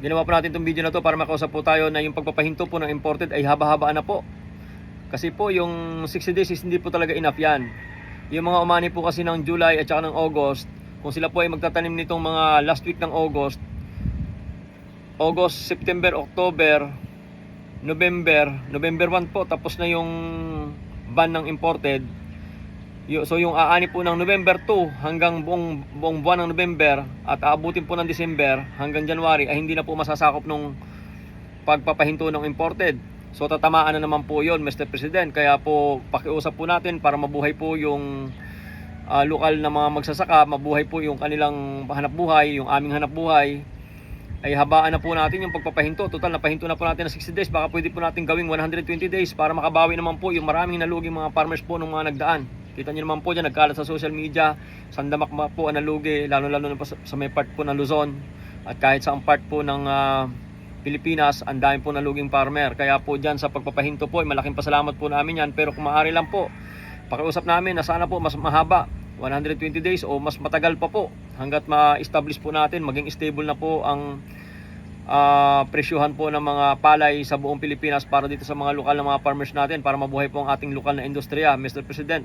Ginawa po natin itong video na to para makausap po tayo na yung pagpapahinto po ng imported ay haba-habaan na po. Kasi po yung 60 days is hindi po talaga enough yan. Yung mga umani po kasi ng July at saka ng August, kung sila po ay magtatanim nitong mga last week ng August, September, October, November 1 po, tapos na yung ban ng imported. So yung aani po ng November 2 hanggang buong buwan ng November at aabutin po ng December hanggang January ay hindi na po masasakop nung pagpapahinto ng imported. So tatamaan na naman po yon, Mr. President. Kaya po pakiusap po natin para mabuhay po yung lokal na mga magsasaka, mabuhay po yung kanilang hanap buhay, yung aming hanap buhay. Ay habaan na po natin yung pagpapahinto. Total napahinto na po natin ng 60 days. Baka pwede po natin gawing 120 days para makabawi naman po yung maraming naluging mga farmers po ng mga nagdaan. Kita nyo naman po dyan, nagkalat sa social media, sandamak po ang nalugi, lalo-lalo na po sa may part po ng Luzon. At kahit sa part po ng Pilipinas, ang dami po naluging farmer. Kaya po dyan sa pagpapahinto po, malaking pasalamat po namin yan. Pero kung maaari lang po, pakiusap namin na sana po mas mahaba, 120 days o mas matagal pa po hanggat ma-establish po natin, maging stable na po ang presyuhan po ng mga palay sa buong Pilipinas para dito sa mga lokal na mga farmers natin para mabuhay po ang ating lokal na industriya, Mr. President.